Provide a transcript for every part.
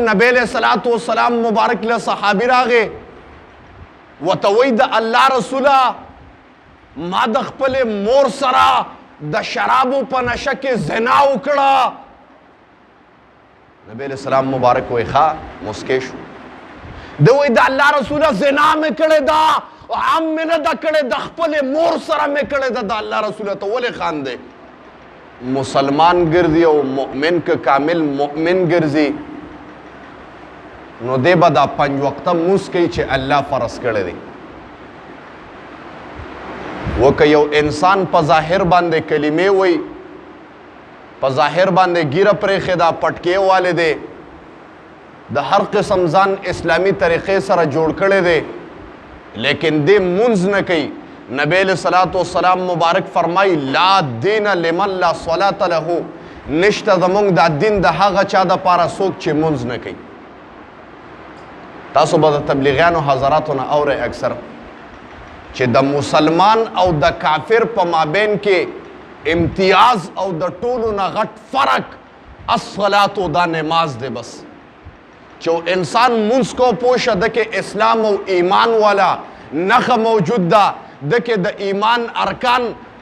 نبی علیہ الصلوۃ والسلام مبارک له صحابي راغې ورته وایي د الله رسوله ما د خپلې مور سره د شرابو په نشه کې زنا وکړه. نبی علیہ السلام مبارک وایي ښه مسکی شو. ده وایي د الله رسوله زنا مې کړې ده عام مې نه ده کړې د خپلې مور سره مې کړې ده. د الله رسوله ته ولې خاندې؟ مسلمان ګرځي او مؤمن که کامل مؤمن ګرځي نو دی به دا 5 وقته مونځ کوي چې الله فرض کړی دی. وکه یو انسان په ظاهر باندې کلمې وایي، په ظاهر باندې ګیره پرېښې ده، پټکې والی دی، د هر قسم ځان اسلامي طریقې سره جوړ کړی دی، لیکن دی مونځ نه کوي. نبی علیہ الصلوۃ والسلام مبارک فرمای لا دین لمن لا صلاة له، نشته زمونږ دا دین د هغه چا دپاره څوک چې مونځ نه کوي. تاسو به د تبلیغیانو حضراتو نه اورئ اکثر چې د مسلمان او د کافر په مابین کې امتیاز او د ټولو نه غټ فرق الصلاة دا نماز دی. بس چې انسان مونځ کو پوشه د کې اسلام او ایمان والا نښه موجود ده، د کې د ایمان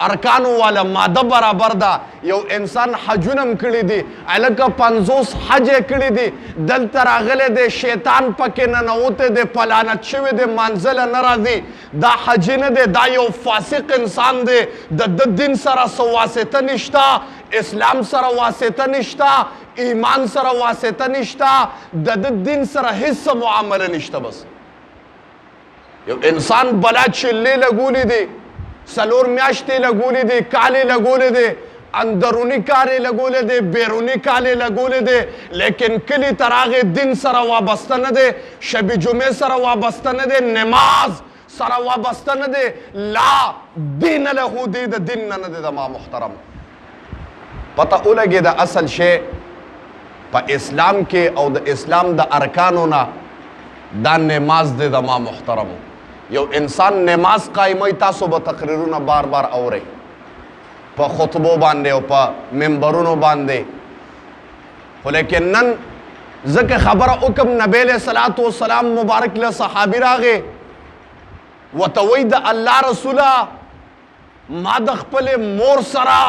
ارکانو والا ماده برابر ده. یو انسان حجونم کړي دي، هلکه 50 حج یې کړي دي، دلته راغلی دی شیطان پکې ننوتی دی، پلانت شوی دی، مانځله نه راځي، دا حجي نه دی، دا یو فاسق انسان دی، د دین سره څه واسطه نشته، اسلام سره واسطه نشته، ایمان سره واسطه نشته، د دین سره هیڅ معامله نشته. بس یو انسان بلا چلې لګولی دی، 4 میاشتې لګولی دی، کالې لګولی دی، اندرونی کارې لګولی دی، بیرونی کالې لګولی دی، لیکن کلي ته راغې دین سره وابسته نه دی، شب جمعې سره وابسته نه دی، نماز سره وابسته نه دی. لا دین له دی د دین نه نه دی. د ما محترم پته ولګې د اصل شی په اسلام کې او د اسلام د ارکانو نه دا نماز دی. د ما محترم یو انسان نماز قائموي، تاسو به تقریرونه بار بار اورئ په خطبو باندې او په منبرونو باندې، خو لیکن نن ځکه خبره وکم نبی علیہ الصلوۃ والسلام مبارک له صحابي راغې ورته وایي د الله رسوله ما د خپلې مور سره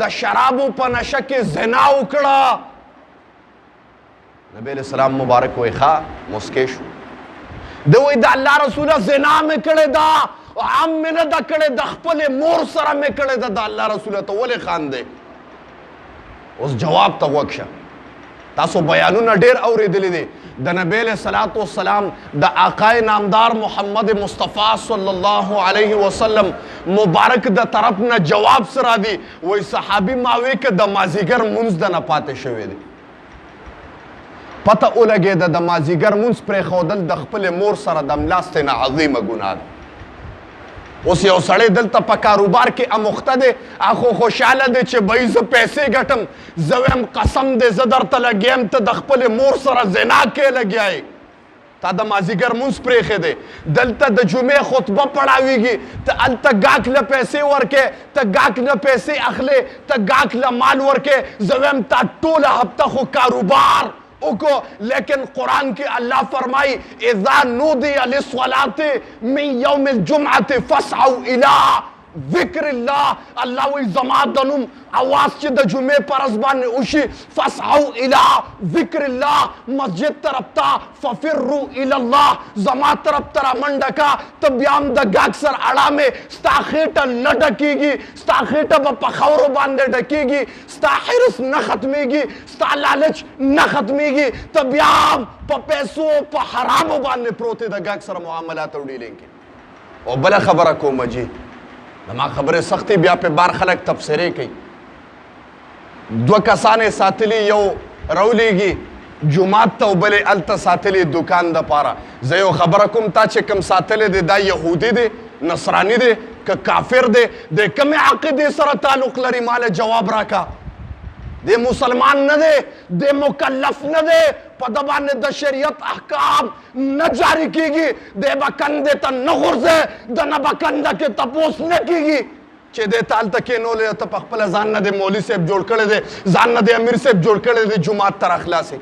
د شرابو په نشه کې زنا وکړه. نبی علیہ السلام مبارک وایي ښه مسکی شو. ده وایي د الله رسوله زنا مې کړې ده عام مې نه ده کړې د خپلې مور سره مې کړې ده. د الله رسوله ته ولې خاندې؟ اوس جواب ته غوږ شه. تاسو بیانونه ډېر اورېدلی دي د نبی علیہ الصلوۃ والسلام د آقای نامدار محمد مصطفی صلی الله علیه وسلم مبارک د طرف نه جواب سره دی. وایي صحابي ما وی که د مازدیګر مونځ د نه پاتې شوی دی. پته ولګېده د مازدیګر مونځ پرېښودل د خپلې مور سره د ملاستې نه عظیمه ګناه ده. اوس یو سړی دلته په کاروبار کې اموخته دی، خو خوشحاله دی چې بهی زه پیسې ګټم، زه ویم قسم دی زه درته لګیم ته د خپلې مور سره زنا کې لګیا یې، تا د مازدیګر مونځ پرېښی دی، دلته د جمعې خطبه پړاویږي، ته هلته ګاک له پیسې ورکې، ته ګاک له پیسې اخلې، ته ګاک له مال ورکې، زه ویم تا ټوله هفته خو کاروبار وکړو. لیکن قرآن کې الله فرمایي اذا نودي للصلاة من یوم الجمعة فاسعوا الى ذکر الله. الله وی زما د نوم اواز چې د جمعې په ورځ باندې وشي فاسعوا الى ذکر الله، مسجد طرف ته ففروا الى الله، زما طرف ته رامنډه کا. ته بیا هم د ګاک سر اړامې، ستا خېټه نه ډکېږي، ستا خېټه به په خاورو باندې ډکېږي، ستا حرص نه ختمېږي، ستا لالچ نه ختمېږي، ته بیا هم په پیسو په حرامو باندې پروت د ګاک سره معاملات او ډیلینګ کې. او بله خبره کومه جي ما خبرې سختې بیا په بار خلک تبصرې کوي. 2 کسانې ساتلي، یو راولیږي جومات ته او بلې هلته ساتلي دکان دپاره. زه یو خبره کوم تا چې کوم ساتلی دی دا یهودي دی، نصراني دی که کافر دی، د کومې عقیدې سره تعلق لري ماله جواب راکا. دی مسلمان نه دی، دی مکلف نه دی، په ده باندې د شریعت احکام نه جاری کیږي، دی به کندې ته نه غورځې، د نه به کنده کې تپوس نه کیږي چې دی ته هلته کېنولی ته په خپله ځان نه دی مولي صاحب جوړ کړی دی، ځان نه دی امیر صاحب جوړ کړی دی، جومات ته راخلاصې.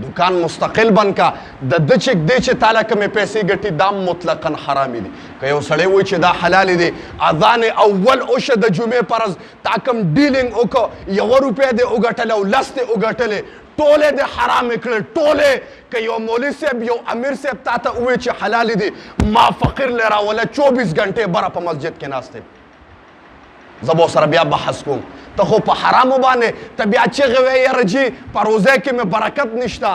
دکان مستقل بند کا د د چې دې چې تعالی کومې پیسې ګټي دا مطلقاً حرامي دي که یو سړی وایي چې دا حلال دي اذان اول اوشه د جمعې فرض تا کوم ډیلینګ وکړه 1 روپۍ دې وګټلې او 10 دې وګټلې ټولې دې حرام کړل ټولې که یو مولوي صاحب یو امیر صاحب تا ته ووایي چې حلال دي ما فقیر لی راوله 24 غنټې بره په مسجد کې ناست یم زه به ورسره بیا بحث کوم ته خو په حرامو باندې ته بیا چغې وایې یاره جي په روزۍ کې مې برکت نشته